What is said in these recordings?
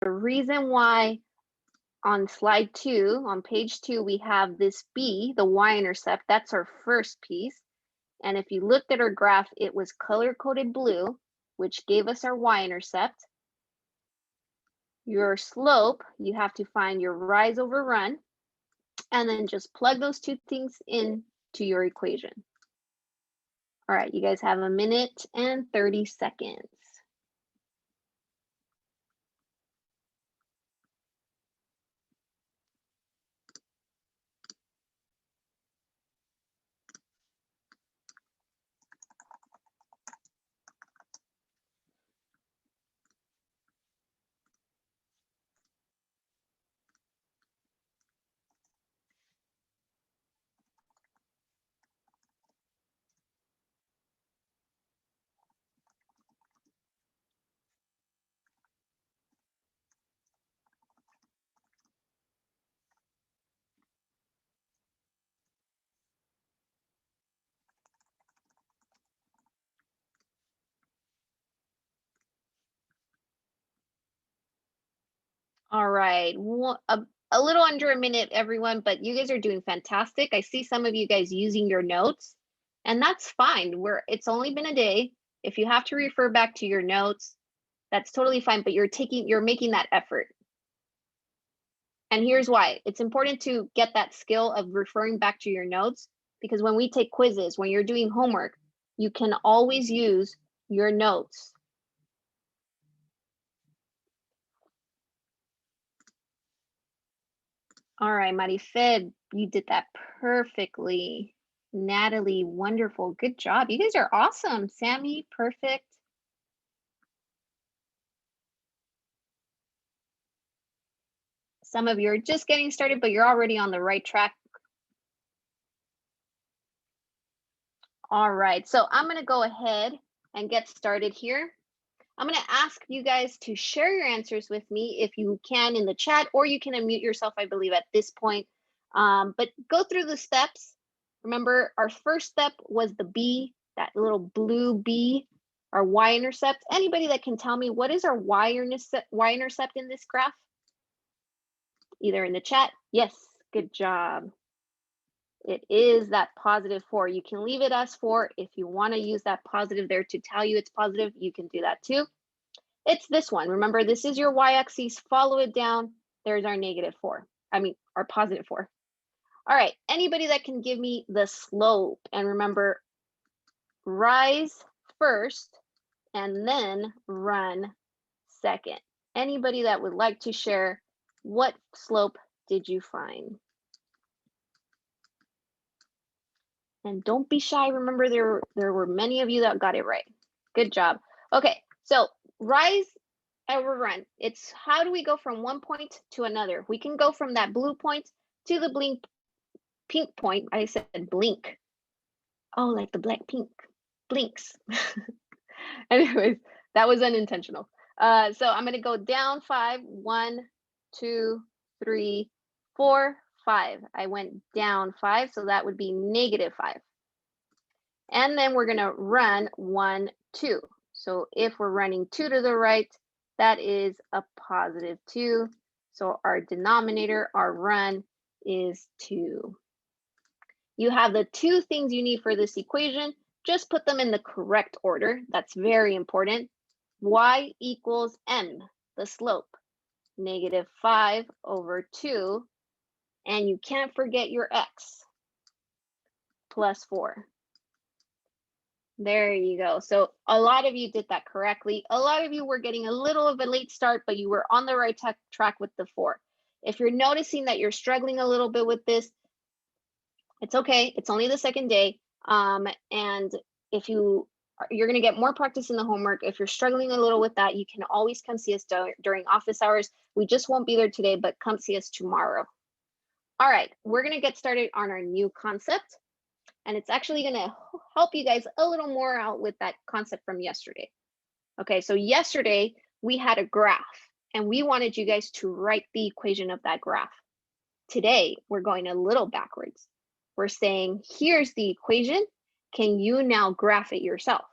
the reason why on slide 2, on page 2, we have this B, the y-intercept, that's our first piece. And if you looked at our graph, it was color-coded blue, which gave us our y-intercept. Your slope, you have to find your rise over run, and then just plug those two things in to your equation. All right, you guys have 1 minute and 30 seconds. All right, a little under a minute, everyone, but you guys are doing fantastic. I see some of you guys using your notes, and that's fine. It's only been a day. If you have to refer back to your notes, that's totally fine, but you're making that effort. And here's why. It's important to get that skill of referring back to your notes, because when we take quizzes, when you're doing homework, you can always use your notes. All right, Marifed, you did that perfectly. Natalie, wonderful. Good job. You guys are awesome. Sammy, perfect. Some of you are just getting started, but you're already on the right track. All right, so I'm going to go ahead and get started here. I'm going to ask you guys to share your answers with me if you can in the chat, or you can unmute yourself, I believe, at this point. But go through the steps. Remember, our first step was the B, that little blue B, our y-intercept. Anybody that can tell me what is our y-intercept in this graph? Either in the chat. Yes, good job. It is that +4. You can leave it as 4. If you want to use that positive there to tell you it's positive, you can do that too. It's this one. Remember, this is your y-axis. Follow it down. There's our -4. I mean, our +4. All right, anybody that can give me the slope, and remember, rise first and then run second. Anybody that would like to share, what slope did you find? And don't be shy. Remember, there were many of you that got it right. Good job. Okay, so rise over run. It's how do we go from one point to another? We can go from that blue point to the pink point. I said blink. Oh, like the black pink blinks. Anyways, that was unintentional. So I'm going to go down 5. 1, 2, 3, 4, 5. I went down 5, so that would be -5. And then we're going to run 1, 2. So if we're running 2 to the right, that is a +2. So our denominator, our run, is 2. You have the two things you need for this equation. Just put them in the correct order. That's very important. Y equals m, the slope, -5/2. And you can't forget your x, +4. There you go. So a lot of you did that correctly. A lot of you were getting a little of a late start, but you were on the right track with the 4. If you're noticing that you're struggling a little bit with this, it's okay. It's only the second day. And if you're going to get more practice in the homework. If you're struggling a little with that, you can always come see us during office hours. We just won't be there today, but come see us tomorrow. All right, we're going to get started on our new concept. And it's actually going to help you guys a little more out with that concept from yesterday. Okay, so yesterday we had a graph and we wanted you guys to write the equation of that graph. Today, we're going a little backwards. We're saying, here's the equation. Can you now graph it yourself?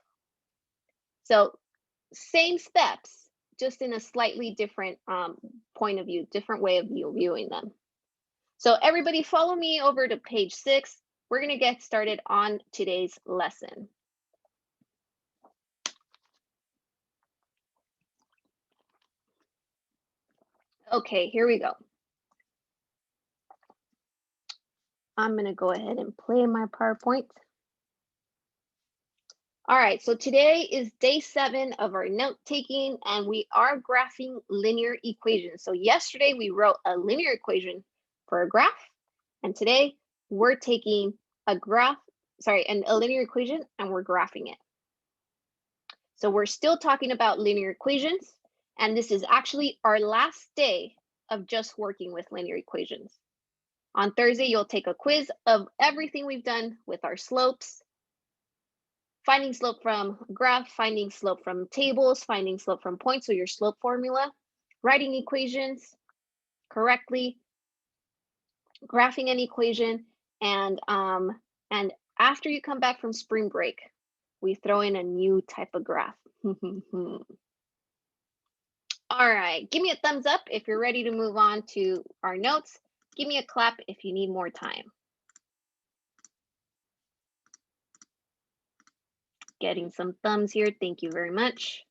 So same steps, just in a slightly different point of view, different way of viewing them. So everybody follow me over to page 6. We're going to get started on today's lesson. Okay, here we go. I'm going to go ahead and play my PowerPoint. All right, so today is day 7 of our note taking, and we are graphing linear equations. So yesterday we wrote a linear equation for a graph, and today we're taking a linear equation, and we're graphing it. So we're still talking about linear equations, and this is actually our last day of just working with linear equations. On Thursday, you'll take a quiz of everything we've done with our slopes, finding slope from graph, finding slope from tables, finding slope from points, so your slope formula, writing equations correctly, graphing an equation, and after you come back from spring break, we throw in a new type of graph. All right, give me a thumbs up if you're ready to move on to our notes. Give me a clap if you need more time. Getting some thumbs here, thank you very much.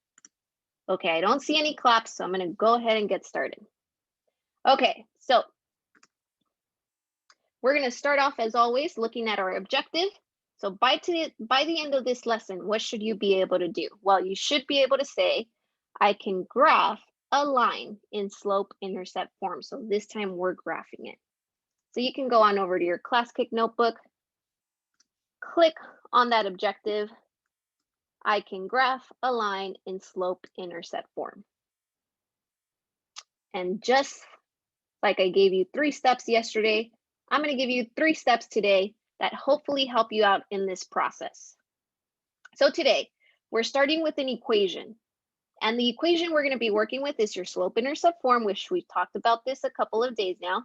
Okay, I don't see any claps, so I'm gonna go ahead and get started. Okay, so we're gonna start off as always looking at our objective. So by the end of this lesson, what should you be able to do? Well, you should be able to say, I can graph a line in slope-intercept form. So this time we're graphing it. So you can go on over to your ClassKick notebook, click on that objective. I can graph a line in slope-intercept form. And just like I gave you 3 steps yesterday, I'm going to give you 3 steps today that hopefully help you out in this process. So today, we're starting with an equation. And the equation we're going to be working with is your slope-intercept form, which we've talked about this a couple of days now.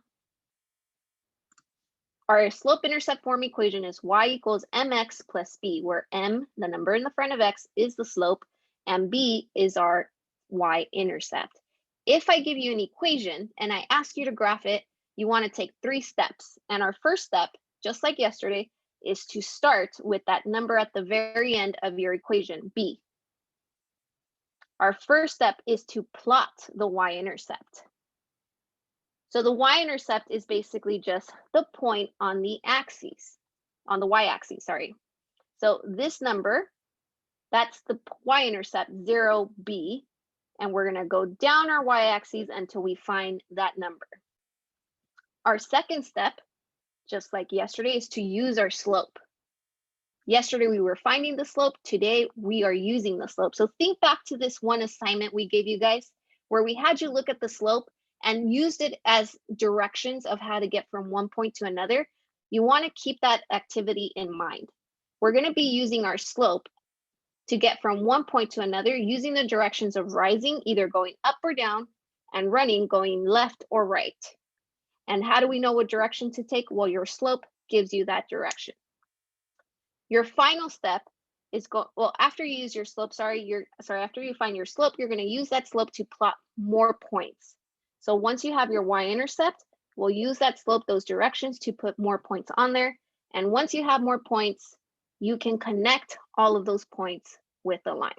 Our slope-intercept form equation is y equals mx plus b, where m, the number in the front of x, is the slope, and b is our y-intercept. If I give you an equation and I ask you to graph it, you want to take 3 steps. And our first step, just like yesterday, is to start with that number at the very end of your equation, b. Our first step is to plot the y-intercept. So the y-intercept is basically just the point on the axis, on the y-axis, sorry. So this number, that's the y-intercept, 0b, and we're going to go down our y-axis until we find that number. Our second step, just like yesterday, is to use our slope. Yesterday we were finding the slope, today we are using the slope. So think back to this one assignment we gave you guys, where we had you look at the slope and used it as directions of how to get from one point to another. You want to keep that activity in mind. We're going to be using our slope to get from one point to another using the directions of rising, either going up or down, and running, going left or right. And how do we know what direction to take? Well, your slope gives you that direction. Your final step is after you use your slope, after you find your slope, you're going to use that slope to plot more points. So once you have your y-intercept, we'll use that slope, those directions, to put more points on there. And once you have more points, you can connect all of those points with a line.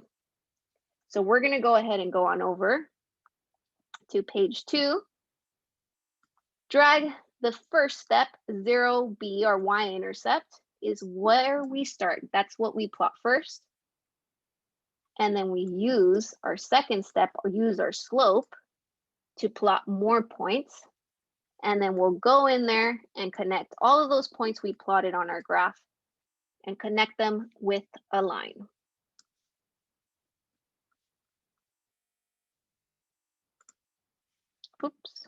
So we're going to go ahead and go on over to page 2. Drag the first step, 0b, or y-intercept, is where we start. That's what we plot first. And then we use our second step, or use our slope, to plot more points. And then we'll go in there and connect all of those points we plotted on our graph and connect them with a line. Oops.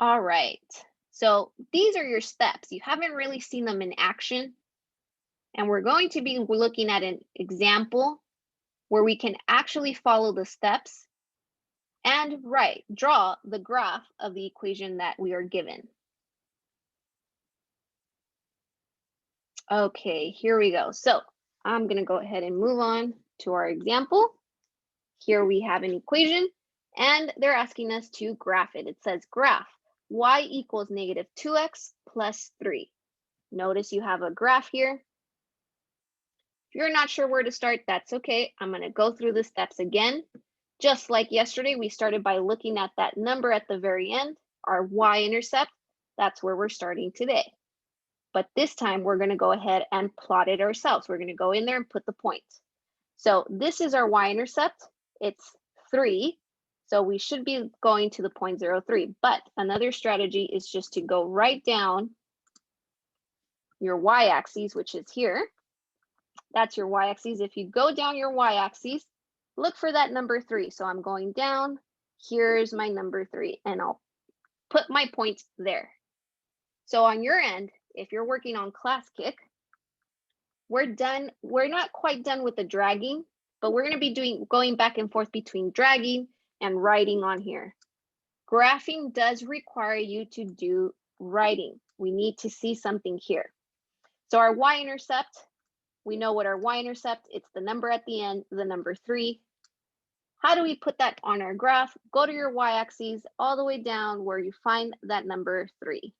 All right, so these are your steps. You haven't really seen them in action. And we're going to be looking at an example where we can actually follow the steps and draw the graph of the equation that we are given. Okay, here we go. So I'm going to go ahead and move on to our example. Here we have an equation and they're asking us to graph it. It says graph y equals negative 2x plus 3. Notice you have a graph here. If you're not sure where to start, that's okay. I'm going to go through the steps again. Just like yesterday, we started by looking at that number at the very end, our y-intercept. That's where we're starting today. But this time we're going to go ahead and plot it ourselves. We're going to go in there and put the points. So this is our y-intercept. It's 3. So we should be going to the 0.03. But another strategy is just to go right down your y-axis, which is here. That's your y-axis. If you go down your y-axis, look for that number 3. So I'm going down. Here's my number 3, and I'll put my points there. So on your end, if you're working on ClassKick, we're done. We're not quite done with the dragging, but we're going to be going back and forth between dragging and writing on here. Graphing does require you to do writing. We need to see something here. So our y-intercept, we know what our y-intercept, it's the number at the end, the number 3. How do we put that on our graph? Go to your y-axis all the way down where you find that number 3.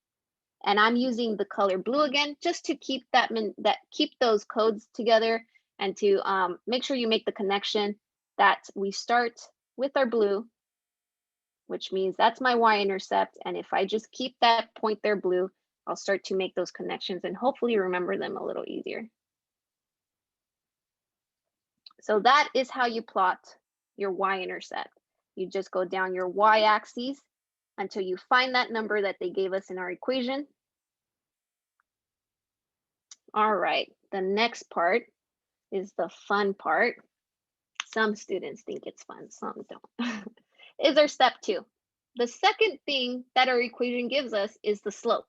And I'm using the color blue again, just to keep keep those codes together and to make sure you make the connection that we start with our blue, which means that's my y-intercept. And if I just keep that point there blue, I'll start to make those connections and hopefully remember them a little easier. So that is how you plot your y-intercept. You just go down your y-axis until you find that number that they gave us in our equation. All right, the next part is the fun part. Some students think it's fun, some don't. Is our step 2. The second thing that our equation gives us is the slope.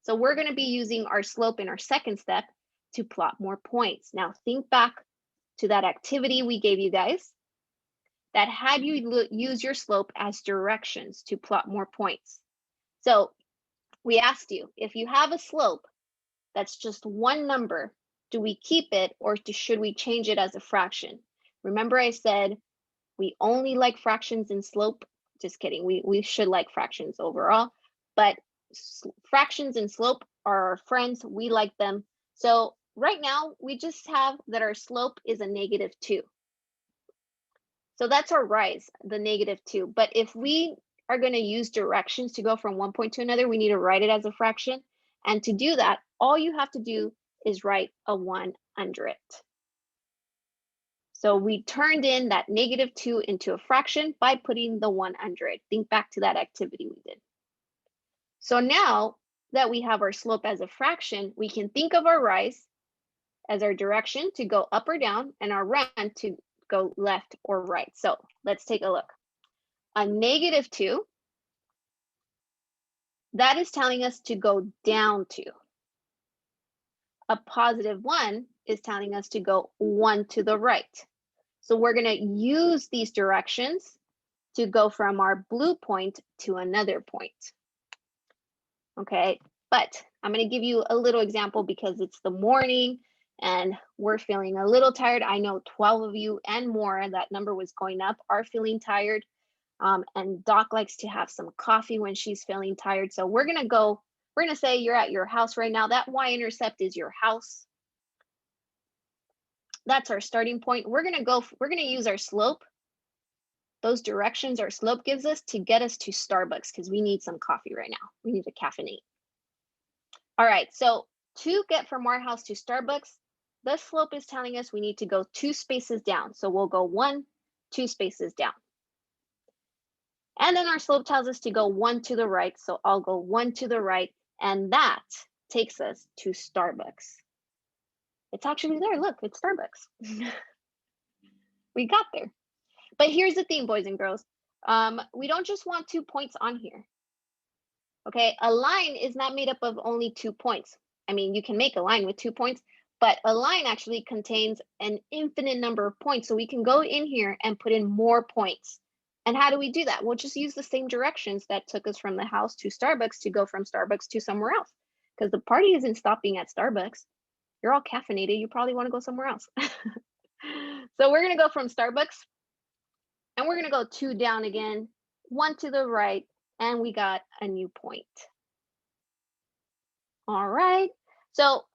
So we're going to be using our slope in our second step to plot more points. Now think back to that activity we gave you guys that had you use your slope as directions to plot more points. So we asked you, if you have a slope that's just one number, do we keep it or should we change it as a fraction? Remember I said we only like fractions in slope? Just kidding, we should like fractions overall, but fractions and slope are our friends, we like them. So right now we just have that our slope is a negative 2. So that's our rise, the negative 2. But if we are going to use directions to go from one point to another, we need to write it as a fraction. And to do that, all you have to do is write a 1 under it. So we turned in that negative 2 into a fraction by putting the 1 under it. Think back to that activity we did. So now that we have our slope as a fraction, we can think of our rise as our direction to go up or down and our run to go left or right. So let's take a look. A negative 2, that is telling us to go down 2. A positive 1 is telling us to go 1 to the right. So we're going to use these directions to go from our blue point to another point. Okay, but I'm going to give you a little example because it's the morning and we're feeling a little tired. I know 12 of you and more, that number was going up, are feeling tired. And Doc likes to have some coffee when she's feeling tired. So we're going to say you're at your house right now. That y-intercept is your house. That's our starting point. We're going to use our slope. Those directions our slope gives us to get us to Starbucks because we need some coffee right now. We need to caffeinate. All right, so to get from our house to Starbucks, the slope is telling us we need to go 2 spaces down. So we'll go 1, 2 spaces down. And then our slope tells us to go 1 to the right. So I'll go 1 to the right. And that takes us to Starbucks. It's actually there. Look, it's Starbucks. We got there. But here's the thing, boys and girls. We don't just want 2 points on here. Okay, a line is not made up of only 2 points. I mean, you can make a line with 2 points, but a line actually contains an infinite number of points. So we can go in here and put in more points. And how do we do that? We'll just use the same directions that took us from the house to Starbucks to go from Starbucks to somewhere else, because the party isn't stopping at Starbucks. you're all caffeinated, you probably want to go somewhere else. So we're going to go from Starbucks, and we're going to go 2 down again, 1 to the right, and we got a new point. All right. So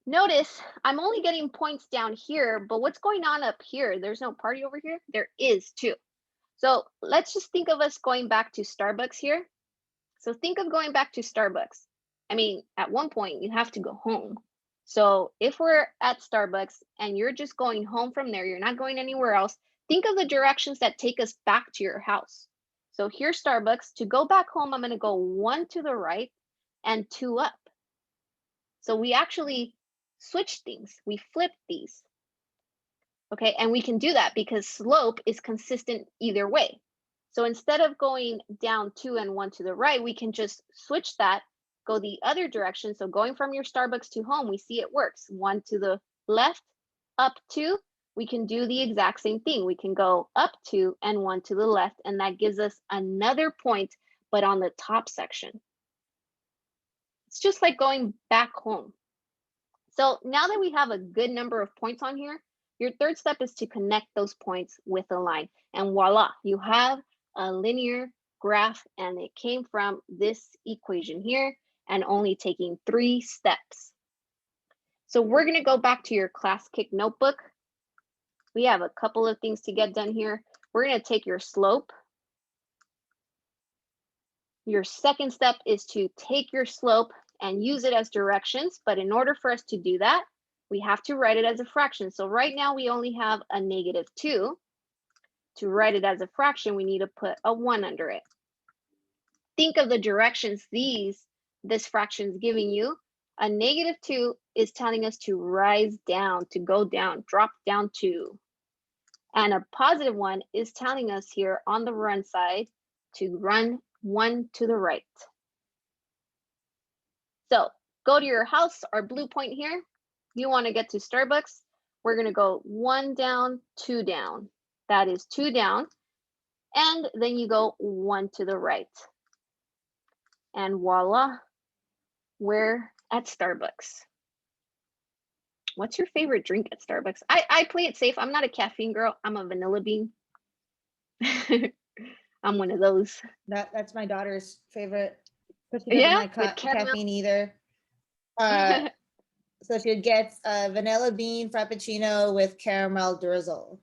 notice I'm only getting points down here, but what's going on up here? There's no party over here? There is too. So let's just think of us going back to Starbucks here. So think of going back to Starbucks. I mean, at one point you have to go home. So if we're at Starbucks and you're just going home from there, you're not going anywhere else, think of the directions that take us back to your house. So here's Starbucks. To go back home, I'm going to go 1 to the right and 2 up. So we actually switch things. We flip these. Okay, and we can do that because slope is consistent either way. So instead of going down 2 and 1 to the right, we can just switch that, go the other direction. So going from your Starbucks to home, we see it works. 1 to the left, up 2. We can do the exact same thing. We can go up 2 and 1 to the left, and that gives us another point, but on the top section. It's just like going back home. So now that we have a good number of points on here, your third step is to connect those points with a line. And voila, you have a linear graph, and it came from this equation here and only taking 3 steps. So we're going to go back to your class kick notebook. We have a couple of things to get done here. We're going to take your slope. Your second step is to take your slope and use it as directions. But in order for us to do that, we have to write it as a fraction. So right now we only have a -2. To write it as a fraction, we need to put a 1 under it. Think of the directions this fraction is giving you. A -2 is telling us to rise down, to go down, drop down 2. And a +1 is telling us here on the run side to run 1 to the right. So go to your house, our blue point here. You want to get to Starbucks. We're going to go 1 down, 2 down. That is 2 down. And then you go 1 to the right. And voila, we're at Starbucks. What's your favorite drink at Starbucks? I play it safe. I'm not a caffeine girl. I'm a vanilla bean. I'm one of those. That's my daughter's favorite. But she doesn't Yeah, like with caramel. caffeine either. So she gets a vanilla bean frappuccino with caramel drizzle.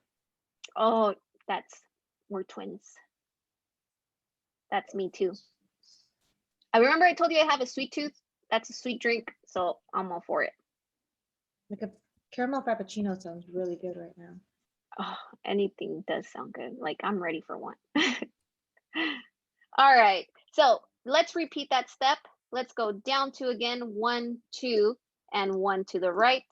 Oh, we're twins. That's me too. I remember I told you I have a sweet tooth. That's a sweet drink, so I'm all for it. Like a caramel frappuccino sounds really good right now. Oh, anything does sound good. Like I'm ready for one. All right, so let's repeat that step. Let's go down 2 again, 1, 2, and 1 to the right.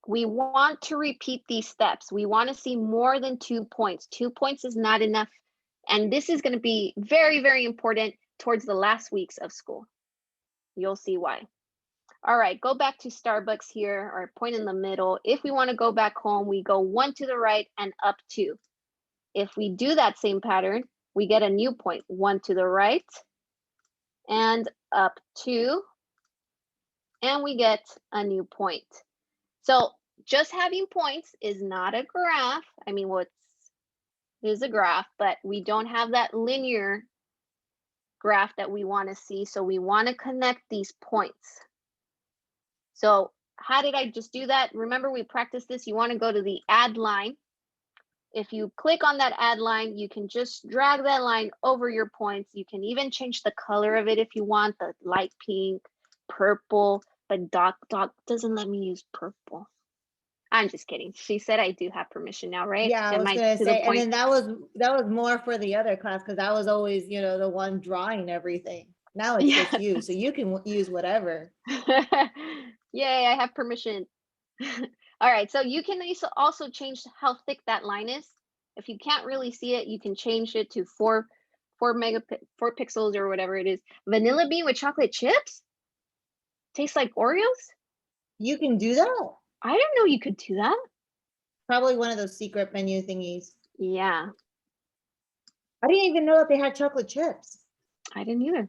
We want to repeat these steps. We want to see more than 2 points. 2 points is not enough. And this is going to be very, very important towards the last weeks of school. You'll see why. All right, go back to Starbucks here, or point in the middle. If we want to go back home, we go 1 to the right and up 2. If we do that same pattern, we get a new point, 1 to the right and up 2, and we get a new point. So just having points is not a graph. I mean, it is a graph, but we don't have that linear graph that we want to see. So we want to connect these points. So how did I just do that? Remember, we practiced this. You want to go to the add line. If you click on that add line, you can just drag that line over your points. You can even change the color of it if you want, the light pink, purple, but Doc doesn't let me use purple. I'm just kidding. She said I do have permission now, right? Yeah, I was gonna say, and then that was more for the other class because I was always, the one drawing everything. Now it's just you, so you can use whatever. Yay, I have permission. All right, so you can also change how thick that line is. If you can't really see it, you can change it to 4 pixels or whatever it is. Vanilla bean with chocolate chips? Tastes like Oreos? You can do that? I didn't know you could do that. Probably one of those secret menu thingies. Yeah. I didn't even know that they had chocolate chips. I didn't either.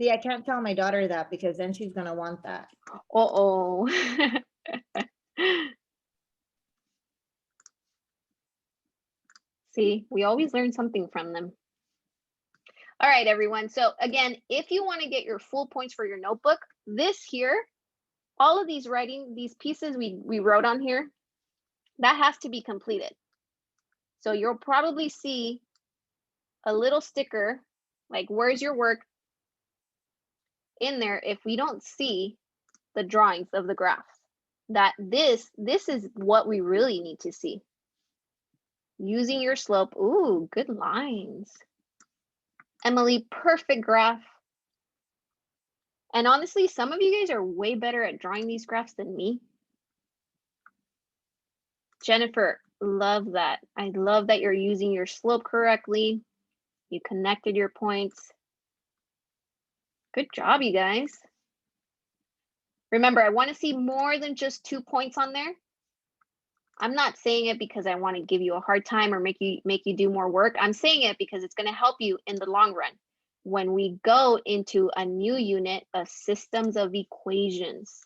See, I can't tell my daughter that because then she's gonna want that. Uh-oh. See, we always learn something from them. All right, everyone. So again, if you want to get your full points for your notebook, this here, all of these these pieces we wrote on here, that has to be completed. So you'll probably see a little sticker like, where's your work, in there if we don't see the drawings of the graphs. That this is what we really need to see. Using your slope. Ooh, good lines. Emily, perfect graph. And honestly, some of you guys are way better at drawing these graphs than me. Jennifer, love that. I love that you're using your slope correctly. You connected your points. Good job, you guys. Remember, I want to see more than just 2 points on there. I'm not saying it because I want to give you a hard time or make you do more work. I'm saying it because it's going to help you in the long run. When we go into a new unit of systems of equations,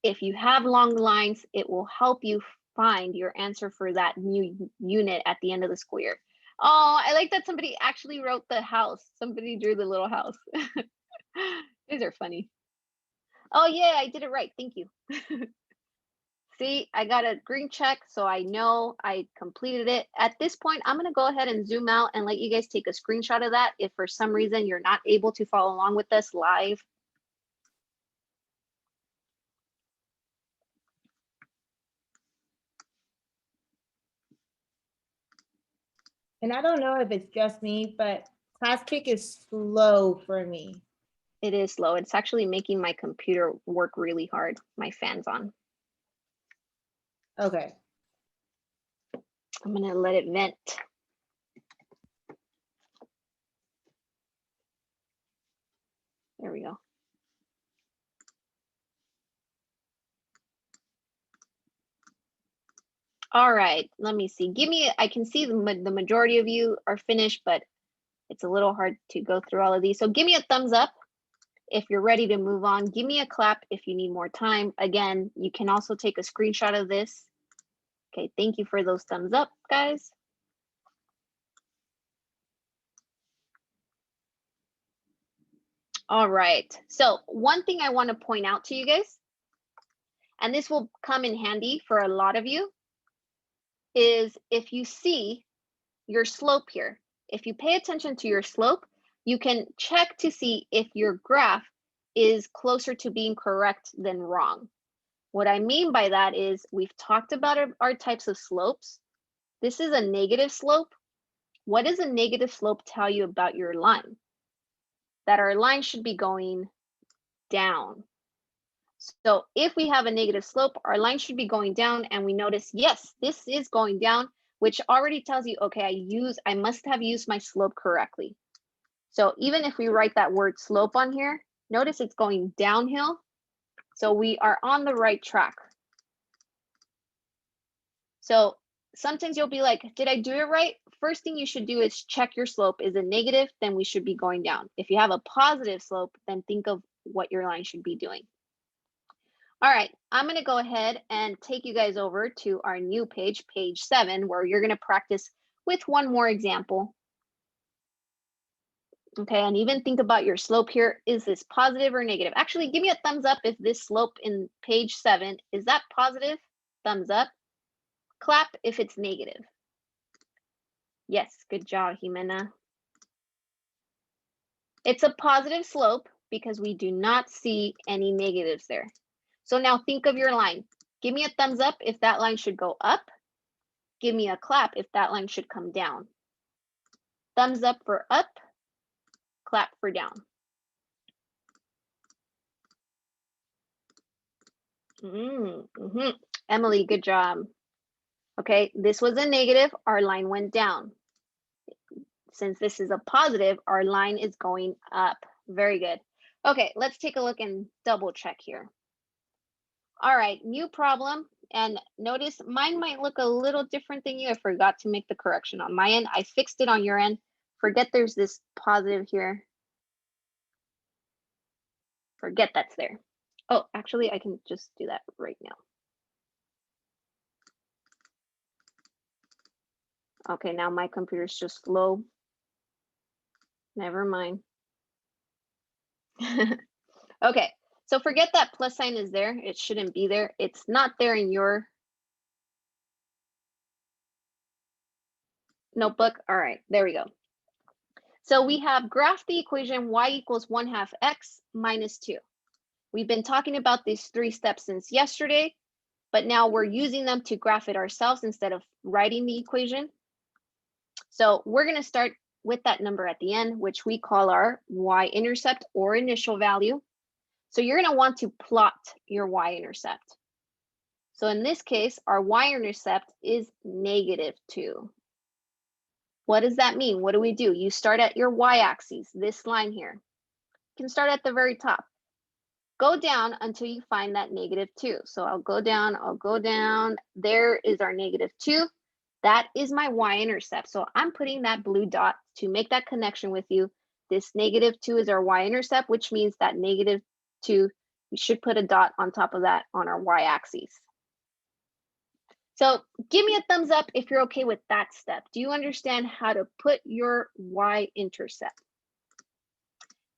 if you have long lines, it will help you find your answer for that new unit at the end of the school year. Oh, I like that somebody actually wrote the house. Somebody drew the little house. These are funny. Oh yeah, I did it right. Thank you. See, I got a green check, so I know I completed it. At this point, I'm going to go ahead and zoom out and let you guys take a screenshot of that if for some reason you're not able to follow along with us live. And I don't know if it's just me, but Classpeak is slow for me. It is slow. It's actually making my computer work really hard. My fan's on. Okay. I'm going to let it vent. There we go. All right, let me see. I can see the majority of you are finished, but it's a little hard to go through all of these. So give me a thumbs up if you're ready to move on. Give me a clap if you need more time. Again, you can also take a screenshot of this. Okay, thank you for those thumbs up, guys. All right, so one thing I want to point out to you guys, and this will come in handy for a lot of you, is if you see your slope here, if you pay attention to your slope, you can check to see if your graph is closer to being correct than wrong. What I mean by that is we've talked about our types of slopes. This is a negative slope. What does a negative slope tell you about your line? That our line should be going down. So if we have a negative slope, our line should be going down, and we notice, yes, this is going down, which already tells you, okay, I must have used my slope correctly. So even if we write that word slope on here, notice it's going downhill. So we are on the right track. So sometimes you'll be like, did I do it right? First thing you should do is check your slope. Is it negative? Then we should be going down. If you have a positive slope, then think of what your line should be doing. All right, I'm going to go ahead and take you guys over to our new page, page 7, where you're going to practice with one more example. Okay, and even think about your slope here. Is this positive or negative? Actually, give me a thumbs up if this slope in page 7, is that positive? Thumbs up. Clap if it's negative. Yes, good job, Jimena. It's a positive slope because we do not see any negatives there. So now think of your line. Give me a thumbs up if that line should go up. Give me a clap if that line should come down. Thumbs up for up, clap for down. Emily, good job. Okay, this was a negative, our line went down. Since this is a positive, our line is going up. Very good. Okay, let's take a look and double check here. All right, new problem. And notice mine might look a little different than you. I forgot to make the correction on my end. I fixed it on your end. Forget there's this positive here. Forget that's there. Oh, actually, I can just do that right now. Okay, now my computer's just slow. Never mind. Okay, so forget that plus sign is there. It shouldn't be there. It's not there in your notebook. All right, there we go. So we have graph the equation y equals 1/2 x minus 2. We've been talking about these 3 steps since yesterday, but now we're using them to graph it ourselves instead of writing the equation. So we're going to start with that number at the end, which we call our y-intercept or initial value. So you're going to want to plot your y-intercept. So in this case, our y-intercept is -2. What does that mean? What do we do? You start at your y-axis, this line here. You can start at the very top. Go down until you find that -2. So I'll go down. There is our -2. That is my y-intercept. So I'm putting that blue dot to make that connection with you. This -2 is our y-intercept, which means that -2, we should put a dot on top of that on our y-axis. So give me a thumbs up if you're okay with that step. Do you understand how to put your y-intercept?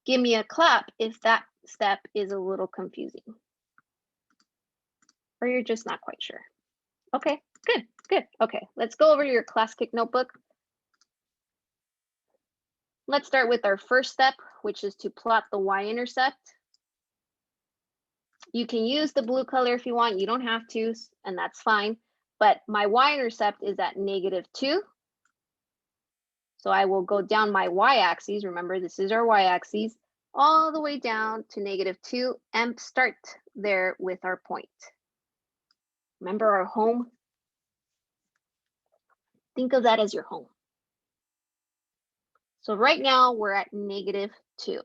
Give me a clap if that step is a little confusing. Or you're just not quite sure. Okay, good. Okay, let's go over to your ClassKick notebook. Let's start with our first step, which is to plot the y-intercept. You can use the blue color if you want. You don't have to, and that's fine. But my y-intercept is at -2. So I will go down my y-axis. Remember, this is our y-axis, all the way down to -2 and start there with our point. Remember our home? Think of that as your home. So right now we're at -2.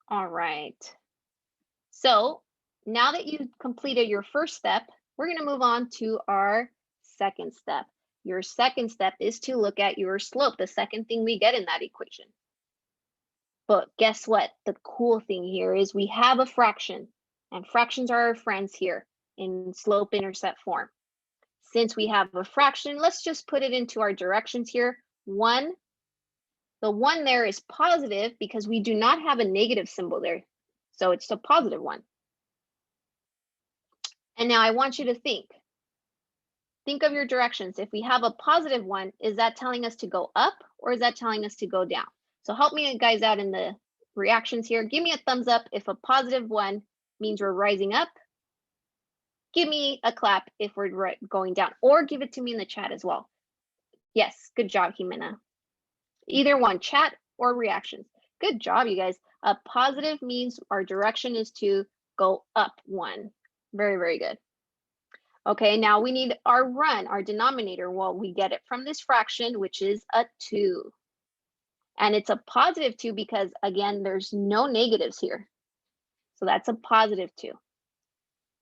All right. So now that you've completed your first step, we're going to move on to our second step. Your second step is to look at your slope, the second thing we get in that equation. But guess what? The cool thing here is we have a fraction, and fractions are our friends here in slope-intercept form. Since we have a fraction, let's just put it into our directions here. 1. The 1 there is positive because we do not have a negative symbol there. So it's a positive 1. And now I want you to think of your directions. If we have a positive 1, is that telling us to go up or is that telling us to go down? So help me guys out in the reactions here. Give me a thumbs up if a positive 1 means we're rising up. Give me a clap if we're going down, or give it to me in the chat as well. Yes, good job, Jimena. Either one, chat or reactions. Good job, you guys. A positive means our direction is to go up 1. Very, very good. Okay, now we need our run, our denominator. Well, we get it from this fraction, which is a 2. And it's a positive 2 because, again, there's no negatives here. So that's a positive 2.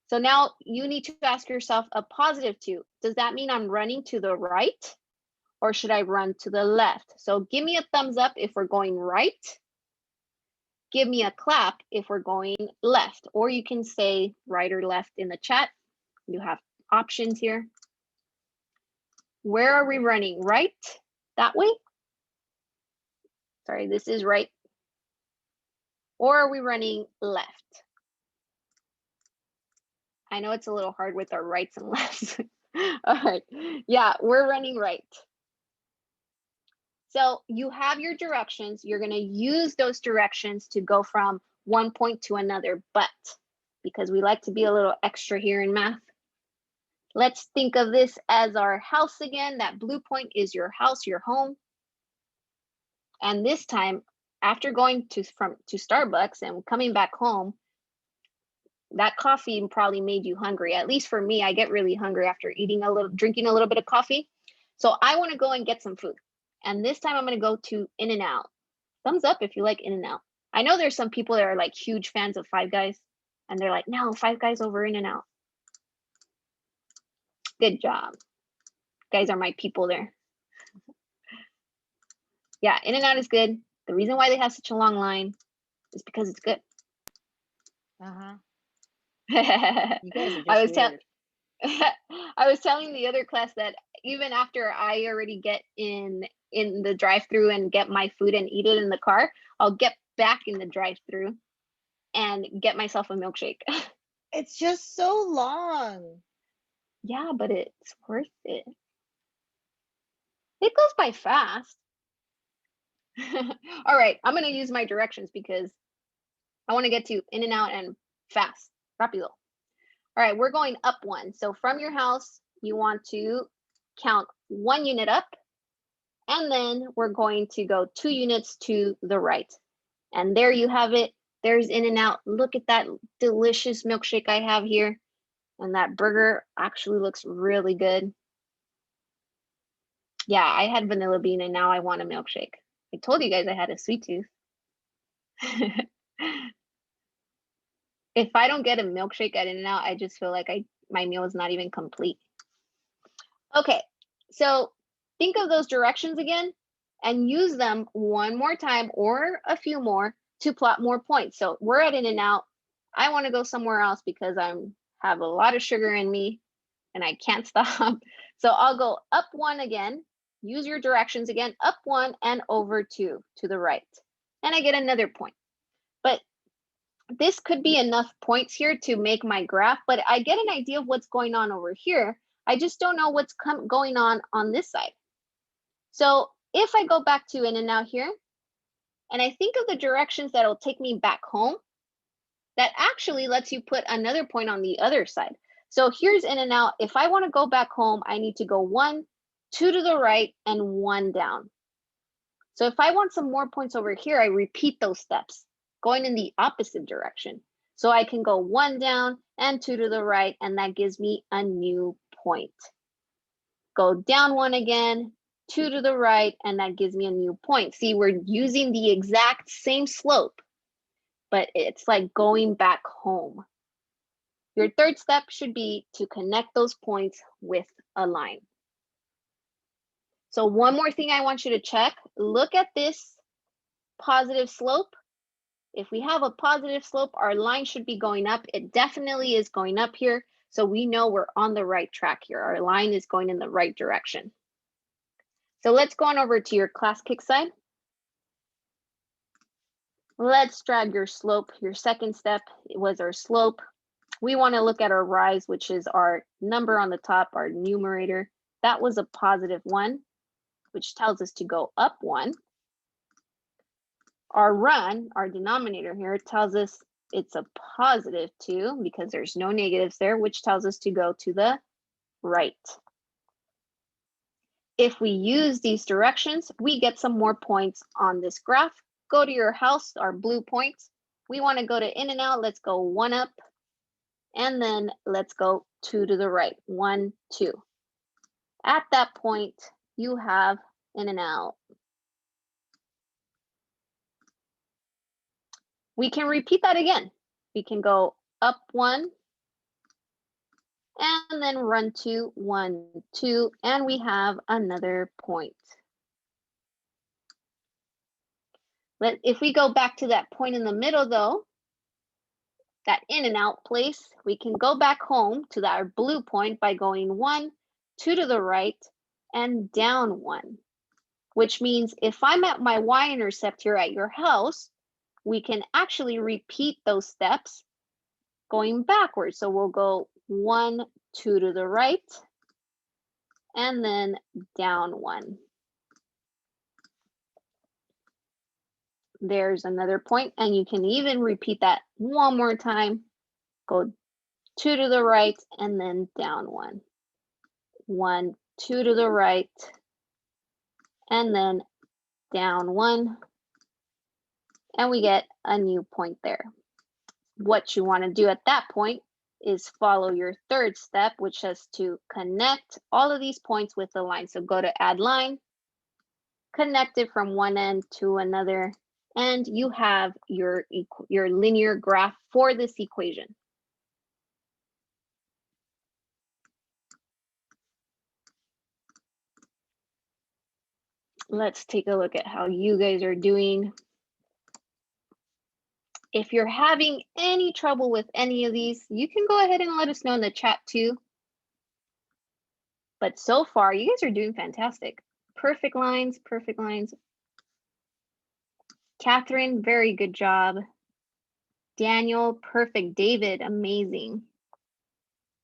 So now you need to ask yourself, a positive 2, does that mean I'm running to the right or should I run to the left? So give me a thumbs up if we're going right. Give me a clap if we're going left, or you can say right or left in the chat. You have options here. Where are we running? Right? That way? Sorry, this is right. Or are we running left? I know it's a little hard with our rights and lefts. All right. Yeah, we're running right. So you have your directions. You're going to use those directions to go from one point to another, but because we like to be a little extra here in math, let's think of this as our house again. That blue point is your house, your home. And this time, after going to Starbucks and coming back home, that coffee probably made you hungry. At least for me, I get really hungry after drinking a little bit of coffee. So I want to go and get some food. And this time I'm going to go to In-N-Out. Thumbs up if you like In-N-Out. I know there's some people that are like huge fans of Five Guys, and they're like, no, Five Guys over In-N-Out. Good job. You guys are my people there. Yeah, In-N-Out is good. The reason why they have such a long line is because it's good. You guys are just weird. I was telling the other class that even after I already get in the drive-through and get my food and eat it in the car, I'll get back in the drive-through and get myself a milkshake. It's just so long. Yeah, but it's worth it. It goes by fast. All right, I'm gonna use my directions because I want to get to In-N-Out and fast, rápido. All right, we're going up one. So from your house, you want to count 1 unit up, and then we're going to go 2 units to the right. And there you have it. There's In-N-Out. Look at that delicious milkshake I have here. And that burger actually looks really good. Yeah, I had vanilla bean and now I want a milkshake. I told you guys I had a sweet tooth. If I don't get a milkshake at In-N-Out, I just feel like my meal is not even complete. Okay, so think of those directions again and use them one more time or a few more to plot more points. So we're at In-N-Out. I want to go somewhere else because I have a lot of sugar in me and I can't stop. So I'll go up 1 again, use your directions again, up 1 and over 2 to the right. And I get another point. But this could be enough points here to make my graph, but I get an idea of what's going on over here. I just don't know what's going on this side. So if I go back to In-N-Out here, and I think of the directions that'll take me back home, that actually lets you put another point on the other side. So here's In-N-Out. If I want to go back home, I need to go 1, 2 to the right, and 1 down. So if I want some more points over here, I repeat those steps, going in the opposite direction. So I can go 1 down and 2 to the right, and that gives me a new point. Go down 1 again, 2 to the right, and that gives me a new point. See, we're using the exact same slope, but it's like going back home. Your third step should be to connect those points with a line. So one more thing I want you to check, look at this positive slope. If we have a positive slope, our line should be going up. It definitely is going up here. So we know we're on the right track here. Our line is going in the right direction. So let's go on over to your class kick side. Let's drag your slope. Your second step was our slope. We want to look at our rise, which is our number on the top, our numerator. That was a positive 1, which tells us to go up 1. Our run, our denominator here, tells us it's a positive 2 because there's no negatives there, which tells us to go to the right. If we use these directions, we get some more points on this graph. Go to your house, our blue points. We want to go to In-N-Out. Let's go 1 up. And then let's go 2 to the right, 1, 2. At that point, you have In-N-Out. We can repeat that again. We can go up 1 and then run 2, 1, 2, and we have another point. If we go back to that point in the middle though, that In-N-Out place, we can go back home to that blue point by going 1, 2 to the right, and down 1, which means if I'm at my y-intercept here at your house, we can actually repeat those steps going backwards. So we'll go 1, 2 to the right, and then down 1. There's another point, and you can even repeat that one more time. Go 2 to the right, and then down 1. 1, 2 to the right, and then down 1. And we get a new point there. What you want to do at that point is follow your third step, which is to connect all of these points with the line. So go to add line, connect it from one end to another, and you have your linear graph for this equation. Let's take a look at how you guys are doing. If you're having any trouble with any of these, you can go ahead and let us know in the chat too. But so far, you guys are doing fantastic. Perfect lines, perfect lines. Catherine, very good job. Daniel, perfect. David, amazing.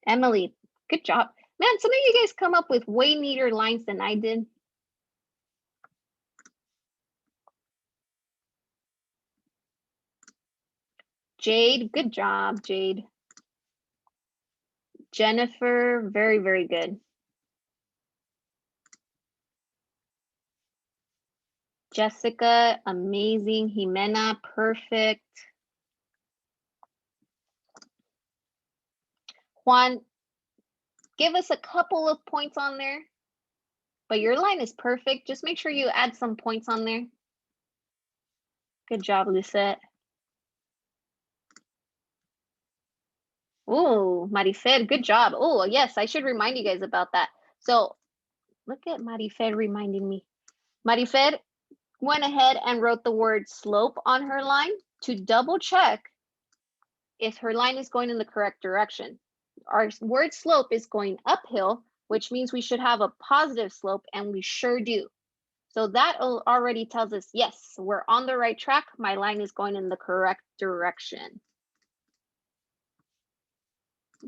Emily, good job. Man, some of you guys come up with way neater lines than I did. Jade, good job, Jade. Jennifer, very, very good. Jessica, amazing. Jimena, perfect. Juan, give us a couple of points on there, but your line is perfect. Just make sure you add some points on there. Good job, Lucette. Oh, Marifer, good job. Oh, yes, I should remind you guys about that. So look at Marifer reminding me. Marifer went ahead and wrote the word slope on her line to double check if her line is going in the correct direction. Our word slope is going uphill, which means we should have a positive slope, and we sure do. So that already tells us, yes, we're on the right track. My line is going in the correct direction.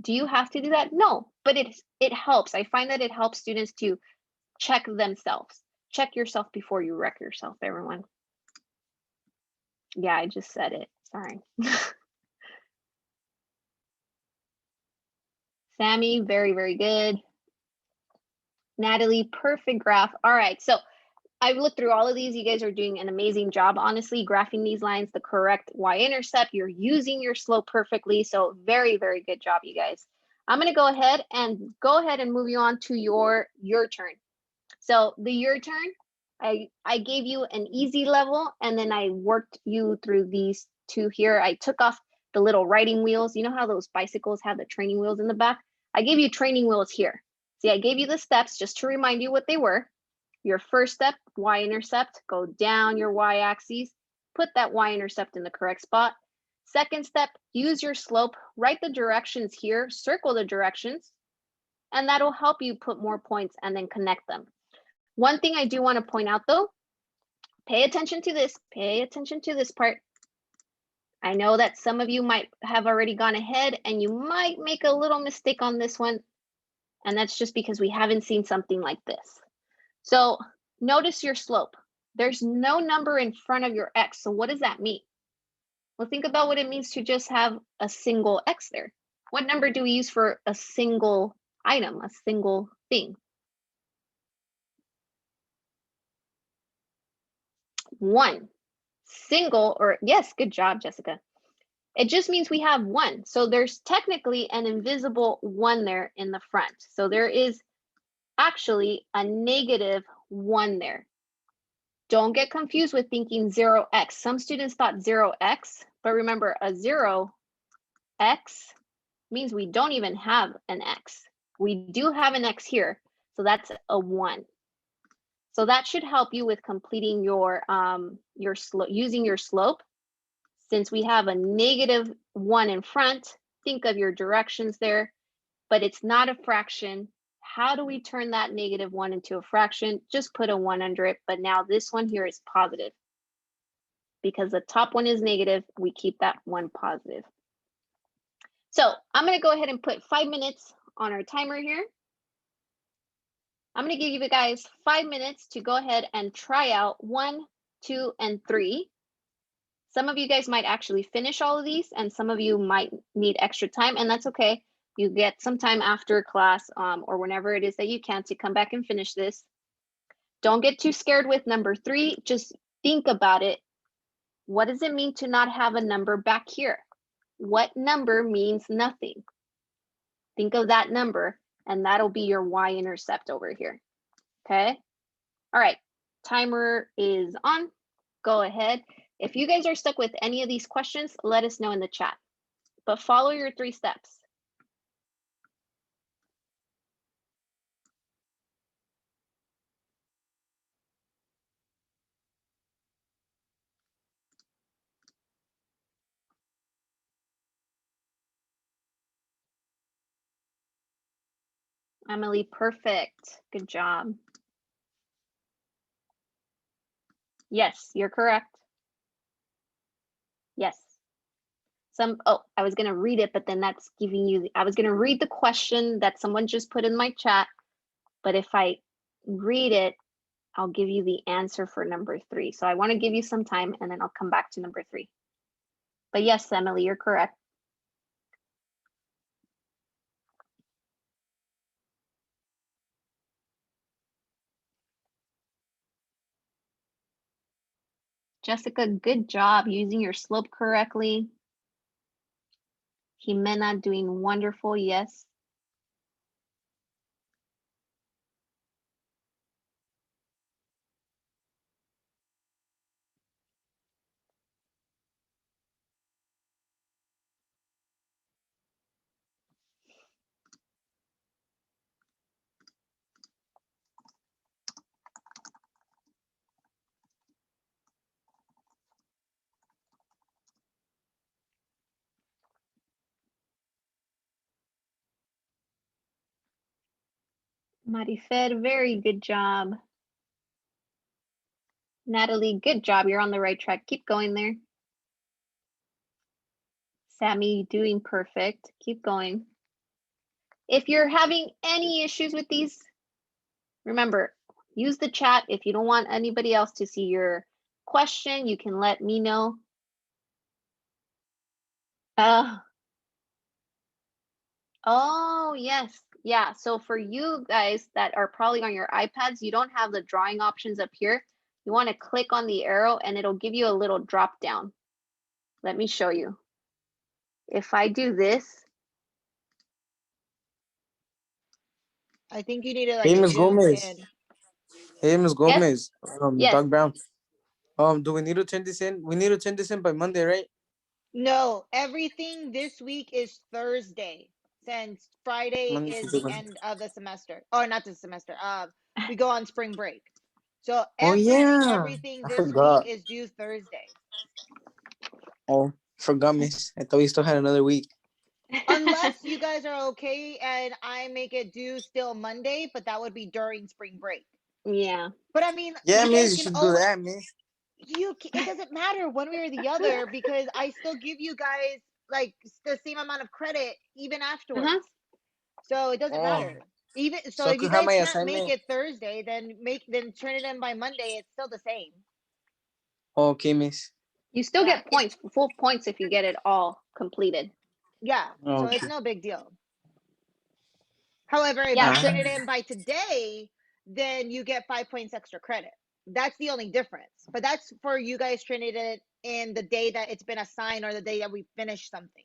Do you have to do that? No, but it helps. I find that it helps students to check themselves. Check yourself before you wreck yourself, everyone. Yeah, I just said it. Sorry. Sammy, very, very good. Natalie, perfect graph. All right, so I've looked through all of these. You guys are doing an amazing job, honestly, graphing these lines, the correct y-intercept. You're using your slope perfectly. So very, very good job, you guys. I'm going to go ahead and move you on to your turn. So the your turn, I gave you an easy level, and then I worked you through these two here. I took off the little riding wheels. You know how those bicycles have the training wheels in the back? I gave you training wheels here. See, I gave you the steps just to remind you what they were. Your first step, y-intercept, go down your y-axis, put that y-intercept in the correct spot. Second step, use your slope, write the directions here, circle the directions, and that'll help you put more points and then connect them. One thing I do want to point out though, pay attention to this part. I know that some of you might have already gone ahead and you might make a little mistake on this one, and that's just because we haven't seen something like this. So notice your slope. There's no number in front of your x. So what does that mean? Well, think about what it means to just have a single x there. What number do we use for a single item, a single thing? 1. Single, or yes, good job, Jessica. It just means we have 1. So there's technically an invisible 1 there in the front. So there is actually a -1 there. Don't get confused with thinking 0x. Some students thought 0x, but remember, a 0x means we don't even have an x. We do have an x here, so that's a 1. So that should help you with completing your using your slope. Since we have a -1 in front, think of your directions there, but it's not a fraction. How do we turn that -1 into a fraction? Just put a 1 under it, but now this one here is positive. Because the top one is negative, we keep that one positive. So I'm going to go ahead and put 5 minutes on our timer here. I'm going to give you guys 5 minutes to go ahead and try out 1, 2, and 3. Some of you guys might actually finish all of these, and some of you might need extra time, and that's okay. You get some time after class or whenever it is that you can to come back and finish this. Don't get too scared with number 3. Just think about it. What does it mean to not have a number back here? What number means nothing? Think of that number, and that'll be your y-intercept over here. Okay? All right, timer is on. Go ahead. If you guys are stuck with any of these questions, let us know in the chat. But follow your 3 steps. Emily, perfect. Good job. Yes, you're correct. Yes. I was going to read it, but then that's giving you, I was going to read the question that someone just put in my chat. But if I read it, I'll give you the answer for number 3. So I want to give you some time and then I'll come back to number 3. But yes, Emily, you're correct. Jessica, good job using your slope correctly. Jimena doing wonderful, yes. Marifer, very good job. Natalie, good job. You're on the right track. Keep going there. Sammy, doing perfect. Keep going. If you're having any issues with these, remember, use the chat. If you don't want anybody else to see your question, you can let me know. Oh, yes. Yeah. So for you guys that are probably on your iPads, you don't have the drawing options up here. You want to click on the arrow and it'll give you a little drop down. Let me show you. If I do this. I think you need to Hey, like Miss zoom Gomez. in. Hey, Miss Yes. Gomez. Yes. Doc Brown. Do we need to turn this in? We need to turn this in by Monday, right? No, everything this week is Thursday, since Friday Monday, is Tuesday, the Wednesday. end of the semester. Or not the semester. We go on spring break. So Oh yeah, everything I this week forgot. is due Thursday. Oh, forgot, Miss. I thought we still had another week. Unless you guys are okay and I make it due still Monday, but that would be during spring break. Yeah. But I mean, Yeah, you Miss, guys you can should do always that, Miss. it doesn't matter one way or the other because I still give you guys like the same amount of credit even afterwards. So it doesn't Oh, matter. Even so so I if you could have guys my can't make assignment. it Thursday, then turn it in by Monday. It's still the same. Okay, Miss. You still Yeah. get points, full points if you get it all completed. Yeah. So it's Okay. no big deal. However, if Yeah. you So turn it in by today, then you get 5 points extra credit. That's the only difference. But that's for you guys turning it in the day that it's been assigned or the day that we finish something.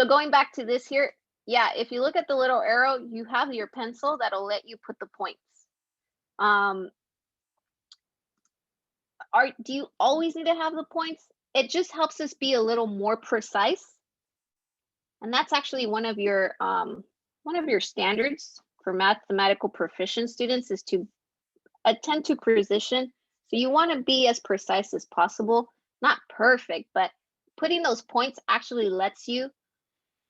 going back to this here, yeah, if you look at the little arrow, you have your pencil that'll let you put the points. Do you always need to have the points? It just helps us be a little more precise. And that's actually one of your standards for mathematical proficient students is to attend to precision. So you want to be as precise as possible, not perfect, but putting those points actually lets you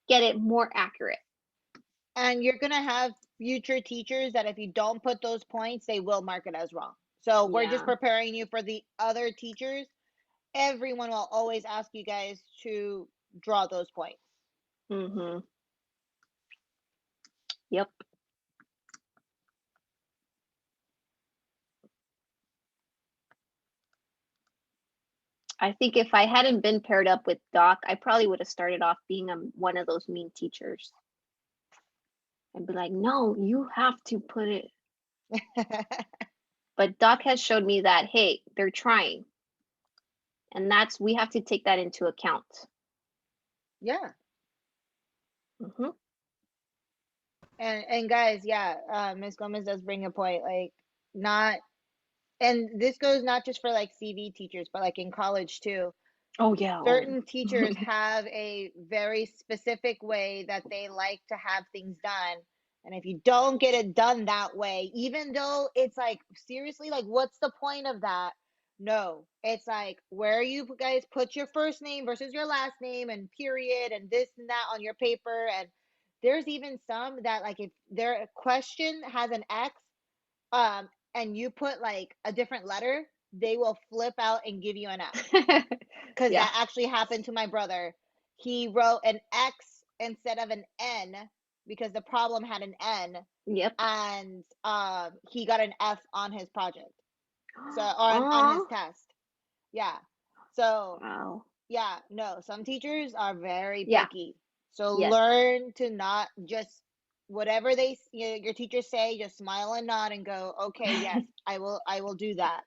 get it more accurate. And you're going to have future teachers that if you don't put those points, they will mark it as wrong. So we're just preparing you for the other teachers. Everyone will always ask you guys to draw those points. Mm-hmm. Yep. I think if I hadn't been paired up with Doc, I probably would have started off being one of those mean teachers. I'd be like, no, you have to put it. But Doc has showed me that, hey, they're trying. And we have to take that into account. Yeah. Mm-hmm. And guys, yeah, Ms. Gomez does bring a point. Like, not, and this goes not just for like CV teachers, but like in college too. Oh, yeah. Certain teachers have a very specific way that they like to have things done. And if you don't get it done that way, even though it's like, seriously, like, what's the point of that? No, it's like where you guys put your first name versus your last name and period and this and that on your paper. And there's even some that like if their question has an X, and you put like a different letter, they will flip out and give you an F. Because Yeah. that actually happened to my brother. He wrote an X instead of an N because the problem had an N, Yep. and he got an F on his project. So on his Aw. test. Yeah. So Wow. yeah, no, some teachers are very Yeah. picky. So Yes. learn to not just whatever your teachers say, just smile and nod and go, okay, yes, I will do that.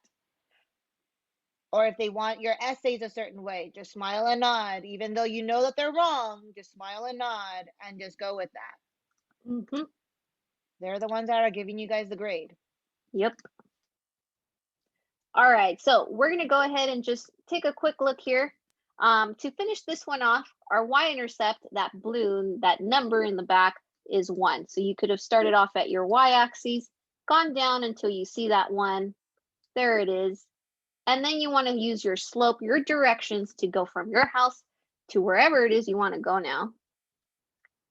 Or if they want your essays a certain way, just smile and nod, even though you know that they're wrong, just smile and nod and just go with that. Mm-hmm. They're the ones that are giving you guys the grade. Yep. All right, so we're going to go ahead and just take a quick look here. To finish this one off, our y-intercept, that blue, that number in the back is 1. So you could have started off at your y-axis, gone down until you see that 1. There it is. And then you want to use your slope, your directions to go from your house to wherever it is you want to go now.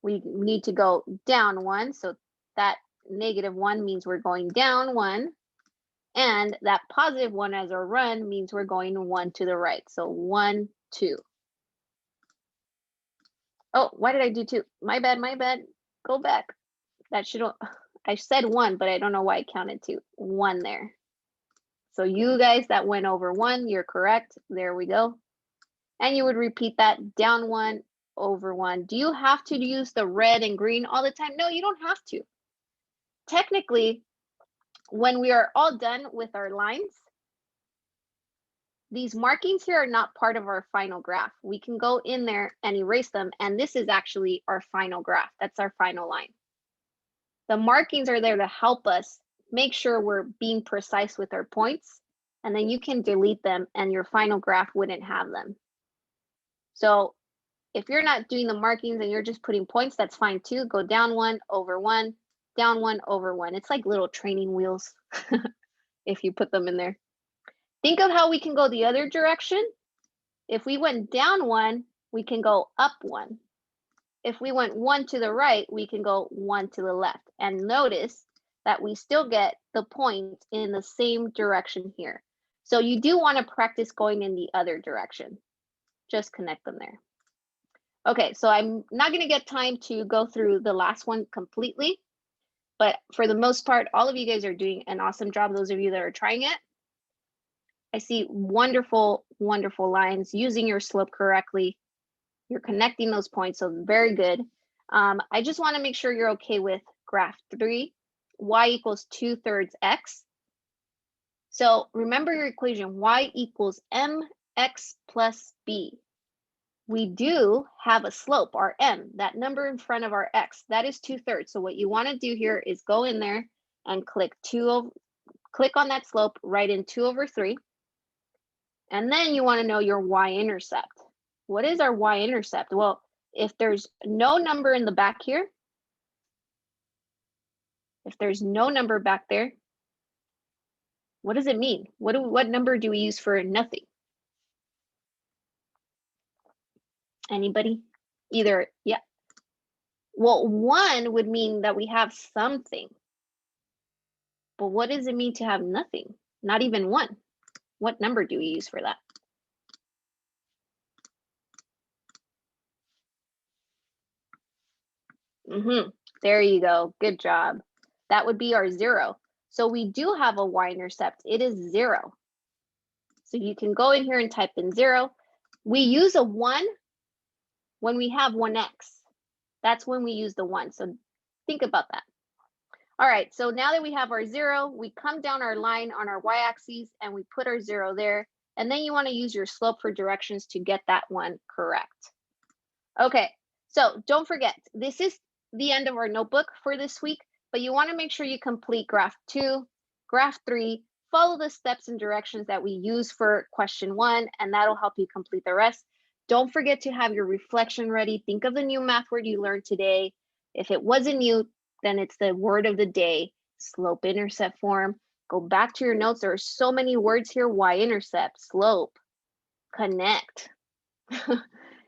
We need to go down 1. So that -1 means we're going down 1. And that +1 as our run means we're going 1 to the right. So 1, 2. Oh, why did I do 2? My bad, my bad. Go back. That should, I said 1, but I don't know why I counted 2. 1 there. So you guys that went over 1, you're correct. There we go. And you would repeat that down 1, over 1. Do you have to use the red and green all the time? No, you don't have to. Technically, when we are all done with our lines, these markings here are not part of our final graph. We can go in there and erase them, and this is actually our final graph. That's our final line. The markings are there to help us make sure we're being precise with our points, and then you can delete them and your final graph wouldn't have them. So if you're not doing the markings and you're just putting points, that's fine too. Go down 1, over 1, down 1, over 1. It's like little training wheels if you put them in there. Think of how we can go the other direction. If we went down 1, we can go up 1. If we went 1 to the right, we can go 1 to the left. And notice that we still get the point in the same direction here. So you do want to practice going in the other direction. Just connect them there. Okay, so I'm not going to get time to go through the last one completely, but for the most part, all of you guys are doing an awesome job, those of you that are trying it. I see wonderful, wonderful lines using your slope correctly. You're connecting those points, so very good. I just want to make sure you're okay with graph 3, y equals 2/3 x. So remember your equation, y equals mx plus b. We do have a slope, our m, that number in front of our x, that is 2/3. So what you want to do here is go in there and click on that slope, write in 2/3. And then you want to know your y-intercept. What is our y-intercept? Well, if there's no number in the back here, if there's no number back there, what does it mean? What number do we use for nothing? Anybody? Either, yeah. Well, 1 would mean that we have something. But what does it mean to have nothing? Not even 1. What number do we use for that? There you go. Good job. That would be our 0. So we do have a y-intercept. It is 0. So you can go in here and type in 0. We use a 1 when we have 1x. That's when we use the 1. So think about that. All right, so now that we have our 0, we come down our line on our y-axis and we put our 0 there. And then you want to use your slope for directions to get that one correct. Okay, so don't forget, this is the end of our notebook for this week, but you want to make sure you complete graph 2, graph 3, follow the steps and directions that we use for question 1, and that'll help you complete the rest. Don't forget to have your reflection ready. Think of the new math word you learned today. If it wasn't new, then it's the word of the day, slope intercept form. Go back to your notes. There are so many words here: y-intercept, slope, connect.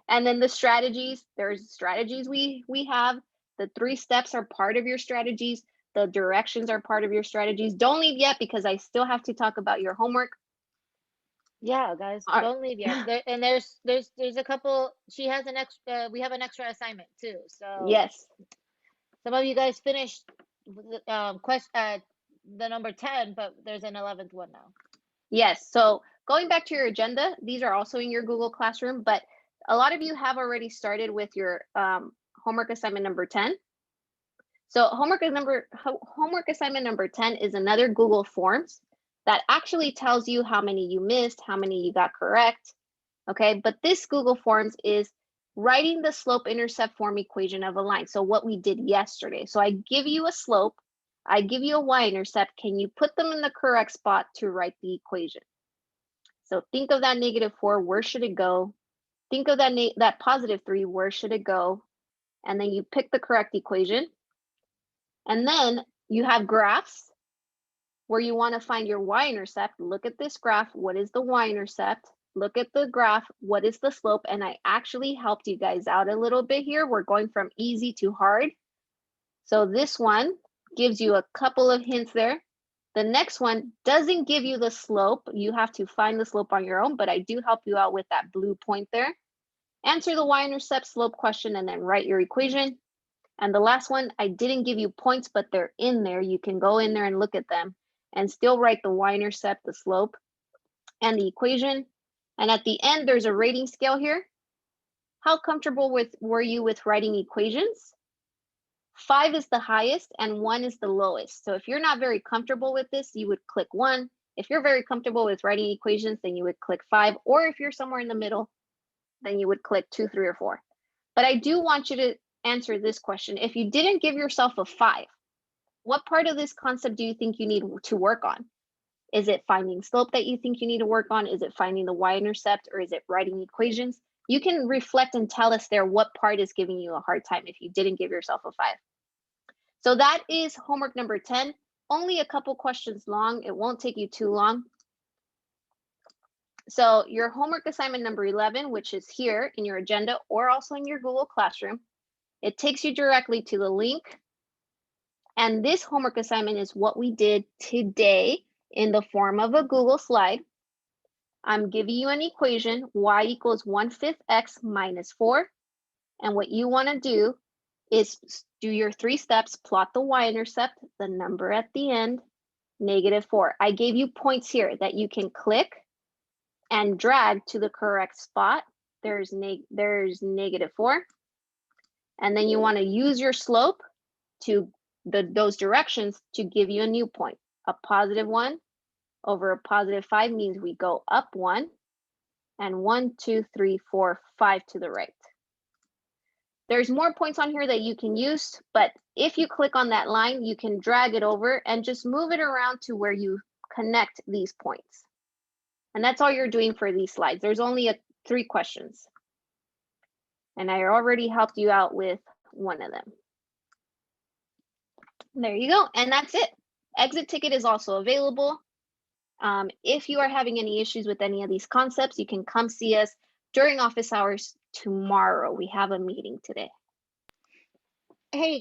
And then the strategies, there's strategies we have. The 3 steps are part of your strategies. The directions are part of your strategies. Don't leave yet because I still have to talk about your homework. Yeah, guys, don't leave yet. And there's a couple. She has an extra. We have an extra assignment too. So yes, some of you guys finished the number 10, but there's an 11th one now. yes. So going back to your agenda, these are also in your Google Classroom, but a lot of you have already started with your homework assignment number 10. So homework assignment number 10 is another Google Forms that actually tells you how many you missed, how many you got correct. Okay, but this Google Forms is writing the slope-intercept form equation of a line. So what we did yesterday. So I give you a slope, I give you a y-intercept. Can you put them in the correct spot to write the equation? So think of that -4, where should it go? Think of that +3, where should it go? And then you pick the correct equation. And then you have graphs where you want to find your y-intercept. Look at this graph. What is the y-intercept? Look at the graph. What is the slope? And I actually helped you guys out a little bit here. We're going from easy to hard. So this one gives you a couple of hints there. The next one doesn't give you the slope. You have to find the slope on your own, but I do help you out with that blue point there. Answer the y-intercept slope question and then write your equation. And the last one, I didn't give you points, but they're in there. You can go in there and look at them and still write the y-intercept, the slope, and the equation. And at the end, there's a rating scale here. How comfortable were you with writing equations? 5 is the highest and 1 is the lowest. So if you're not very comfortable with this, you would click 1. If you're very comfortable with writing equations, then you would click 5. Or if you're somewhere in the middle, then you would click 2, 3, or 4. But I do want you to answer this question. If you didn't give yourself a 5, what part of this concept do you think you need to work on? Is it finding slope that you think you need to work on? Is it finding the y-intercept, or is it writing equations? You can reflect and tell us there what part is giving you a hard time if you didn't give yourself a 5. So that is homework number 10. Only a couple questions long. It won't take you too long. So your homework assignment number 11, which is here in your agenda or also in your Google Classroom, it takes you directly to the link. And this homework assignment is what we did today in the form of a Google slide. I'm giving you an equation, y equals 1/5 x minus 4. And what you want to do is do your 3 steps, plot the y-intercept, the number at the end, -4. I gave you points here that you can click and drag to the correct spot. There's -4. And then you want to use your slope to those directions to give you a new point. A +1 over a +5 means we go up 1, and 1, 2, 3, 4, 5 to the right. There's more points on here that you can use, but if you click on that line, you can drag it over and just move it around to where you connect these points. And that's all you're doing for these slides. There's only 3 questions. And I already helped you out with one of them. There you go. And that's it. Exit ticket is also available. If you are having any issues with any of these concepts, you can come see us during office hours tomorrow. We have a meeting today. Hey,